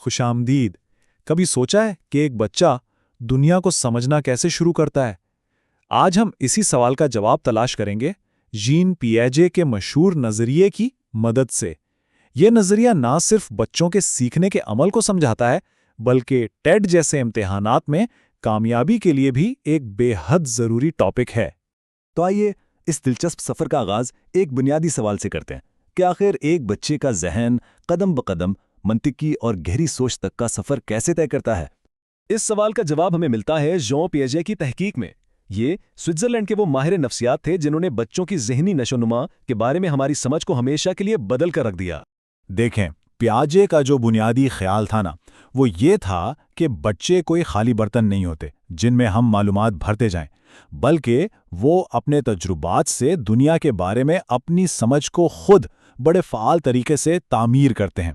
خوش آمدید۔ کبھی سوچا ہے کہ ایک بچہ دنیا کو سمجھنا کیسے شروع کرتا ہے؟ آج ہم اسی سوال کا جواب تلاش کریں گے جین پیاجے کے مشہور نظریے کی مدد سے۔ یہ نظریہ نہ صرف بچوں کے سیکھنے کے عمل کو سمجھاتا ہے بلکہ ٹیڈ جیسے امتحانات میں کامیابی کے لیے بھی ایک بے حد ضروری ٹاپک ہے۔ تو آئیے اس دلچسپ سفر کا آغاز ایک بنیادی سوال سے کرتے ہیں کہ آخر ایک بچے کا ذہن قدم بقدم منطقی اور گہری سوچ تک کا سفر کیسے طے کرتا ہے؟ اس سوال کا جواب ہمیں ملتا ہے جان پیاجے کی تحقیق میں۔ یہ سوئٹزرلینڈ کے وہ ماہر نفسیات تھے جنہوں نے بچوں کی ذہنی نشوونما کے بارے میں ہماری سمجھ کو ہمیشہ کے لیے بدل کر رکھ دیا۔ دیکھیں، پیاجے کا جو بنیادی خیال تھا نا، وہ یہ تھا کہ بچے کوئی خالی برتن نہیں ہوتے جن میں ہم معلومات بھرتے جائیں، بلکہ وہ اپنے تجربات سے دنیا کے بارے میں اپنی سمجھ کو خود بڑے فعال طریقے سے تعمیر کرتے ہیں۔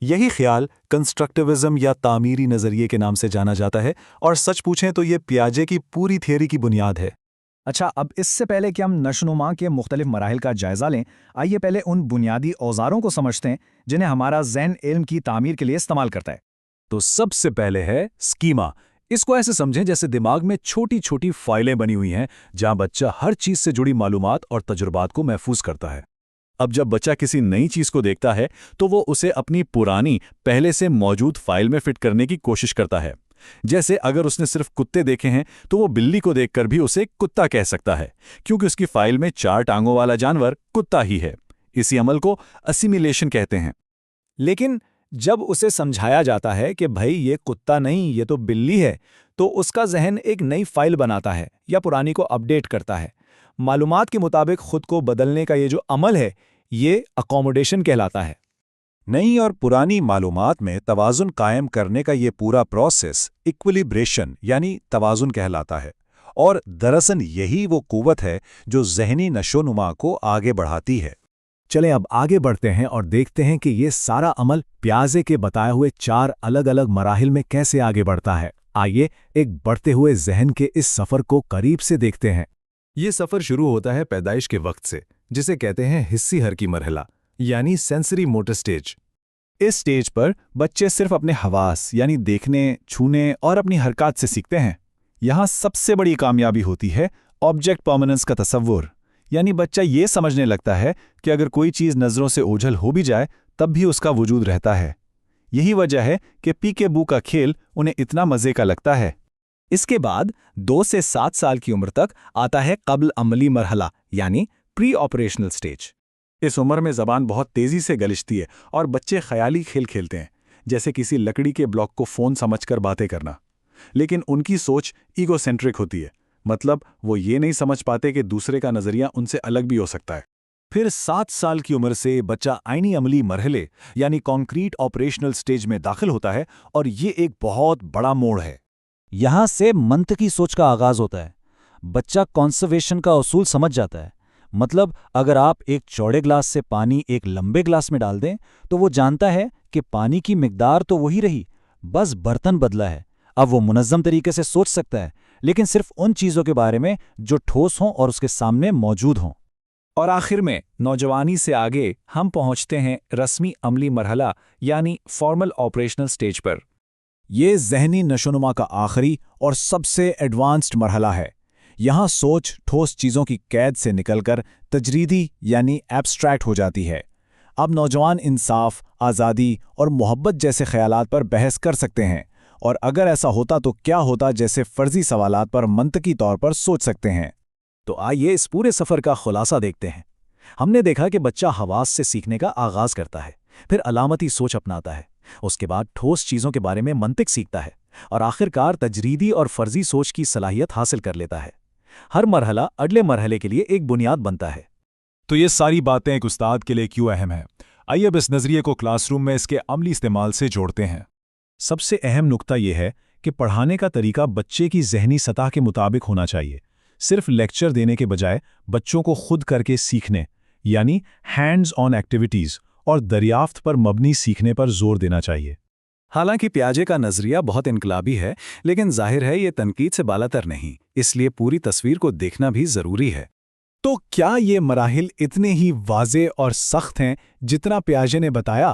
یہی خیال کنسٹرکٹیوزم یا تعمیری نظریے کے نام سے جانا جاتا ہے، اور سچ پوچھیں تو یہ پیاجے کی پوری تھیوری کی بنیاد ہے۔ اچھا، اب اس سے پہلے کہ ہم نشوونما کے مختلف مراحل کا جائزہ لیں، آئیے پہلے ان بنیادی اوزاروں کو سمجھتے ہیں جنہیں ہمارا ذہن علم کی تعمیر کے لیے استعمال کرتا ہے۔ تو سب سے پہلے ہے اسکیما۔ اس کو ایسے سمجھیں جیسے دماغ میں چھوٹی چھوٹی فائلیں بنی ہوئی ہیں جہاں بچہ ہر چیز سے جڑی معلومات اور تجربات کو محفوظ کرتا ہے۔ اب جب بچہ کسی نئی چیز کو دیکھتا ہے تو وہ اسے اپنی پرانی پہلے سے موجود فائل میں فٹ کرنے کی کوشش کرتا ہے۔ جیسے اگر اس نے صرف کتے دیکھے ہیں تو وہ بلی کو دیکھ کر بھی اسے کتا کہہ سکتا ہے، کیونکہ اس کی فائل میں 4 ٹانگوں والا جانور کتا ہی ہے۔ اسی عمل کو اسیمیلیشن کہتے ہیں۔ لیکن جب اسے سمجھایا جاتا ہے کہ بھائی یہ کتا نہیں، یہ تو بلی ہے، تو اس کا ذہن ایک نئی فائل بناتا ہے یا پرانی کو اپڈیٹ کرتا ہے۔ معلومات کے مطابق خود کو بدلنے کا یہ جو عمل ہے، یہ اکوموڈیشن کہلاتا ہے۔ نئی اور پرانی معلومات میں توازن قائم کرنے کا یہ پورا پروسیس ایکویلیبریشن یعنی توازن کہلاتا ہے، اور دراصل یہی وہ قوت ہے جو ذہنی نشوونما کو آگے بڑھاتی ہے۔ چلیں اب آگے بڑھتے ہیں اور دیکھتے ہیں کہ یہ سارا عمل پیاجے کے بتائے ہوئے 4 الگ الگ مراحل میں کیسے آگے بڑھتا ہے۔ آئیے ایک بڑھتے ہوئے ذہن کے اس سفر کو قریب سے دیکھتے ہیں۔ یہ سفر شروع ہوتا ہے پیدائش کے وقت سے، جسے کہتے ہیں حسی حرکی مرحلہ، یعنی سینسری موٹر سٹیج۔ اس سٹیج پر بچے صرف اپنے حواس یعنی دیکھنے، چھونے اور اپنی حرکات سے سیکھتے ہیں۔ یہاں سب سے بڑی کامیابی ہوتی ہے آبجیکٹ پرماننس کا تصور، یعنی بچہ یہ سمجھنے لگتا ہے کہ اگر کوئی چیز نظروں سے اوجھل ہو بھی جائے تب بھی اس کا وجود رہتا ہے۔ یہی وجہ ہے کہ پیکے بو کا کھیل انہیں اتنا مزے کا لگتا ہے۔ اس کے بعد 2 سے 7 سال کی عمر تک آتا ہے قبل عملی مرحلہ، یعنی پری آپریشنل سٹیج۔ اس عمر میں زبان بہت تیزی سے گلجتی ہے اور بچے خیالی کھیل کھیلتے ہیں، جیسے کسی لکڑی کے بلاک کو فون سمجھ کر باتیں کرنا۔ لیکن ان کی سوچ ایگو سینٹرک ہوتی ہے، مطلب وہ یہ نہیں سمجھ پاتے کہ دوسرے کا نظریہ ان سے الگ بھی ہو سکتا ہے۔ پھر 7 سال کی عمر سے بچہ عینی عملی مرحلے یعنی کانکریٹ آپریشنل سٹیج میں داخل ہوتا ہے، اور یہ ایک بہت بڑا موڑ ہے۔ یہاں سے منطقی سوچ کا آغاز ہوتا ہے۔ بچہ کنزرویشن کا اصول سمجھ جاتا ہے۔ مطلب اگر آپ ایک چوڑے گلاس سے پانی ایک لمبے گلاس میں ڈال دیں تو وہ جانتا ہے کہ پانی کی مقدار تو وہی رہی، بس برتن بدلا ہے۔ اب وہ منظم طریقے سے سوچ سکتا ہے، لیکن صرف ان چیزوں کے بارے میں جو ٹھوس ہوں اور اس کے سامنے موجود ہوں۔ اور آخر میں نوجوانی سے آگے ہم پہنچتے ہیں رسمی عملی مرحلہ یعنی فارمل آپریشنل سٹیج پر۔ یہ ذہنی نشوونما کا آخری اور سب سے ایڈوانسڈ مرحلہ ہے۔ یہاں سوچ ٹھوس چیزوں کی قید سے نکل کر تجریدی یعنی ایبسٹریکٹ ہو جاتی ہے۔ اب نوجوان انصاف، آزادی اور محبت جیسے خیالات پر بحث کر سکتے ہیں، اور اگر ایسا ہوتا تو کیا ہوتا جیسے فرضی سوالات پر منطقی طور پر سوچ سکتے ہیں۔ تو آئیے اس پورے سفر کا خلاصہ دیکھتے ہیں۔ ہم نے دیکھا کہ بچہ حواس سے سیکھنے کا آغاز کرتا ہے، پھر علامتی سوچ اپناتا ہے، اس کے بعد ٹھوس چیزوں کے بارے میں منطق سیکھتا ہے، اور آخرکار تجریدی اور فرضی سوچ کی صلاحیت حاصل کر لیتا ہے۔ ہر مرحلہ اگلے مرحلے کے لیے ایک بنیاد بنتا ہے۔ تو یہ ساری باتیں ایک استاد کے لیے کیوں اہم ہیں؟ آئیے اب اس نظریے کو کلاس روم میں اس کے عملی استعمال سے جوڑتے ہیں۔ سب سے اہم نقطہ یہ ہے کہ پڑھانے کا طریقہ بچے کی ذہنی سطح کے مطابق ہونا چاہیے۔ صرف لیکچر دینے کے بجائے بچوں کو خود کر کے سیکھنے یعنی ہینڈز آن ایکٹیویٹیز اور دریافت پر مبنی سیکھنے پر زور دینا چاہیے۔ حالانکہ پیاجے کا نظریہ بہت انقلابی ہے، لیکن ظاہر ہے یہ تنقید سے بالاتر نہیں، اس لیے پوری تصویر کو دیکھنا بھی ضروری ہے۔ تو کیا یہ مراحل اتنے ہی واضح اور سخت ہیں جتنا پیاجے نے بتایا؟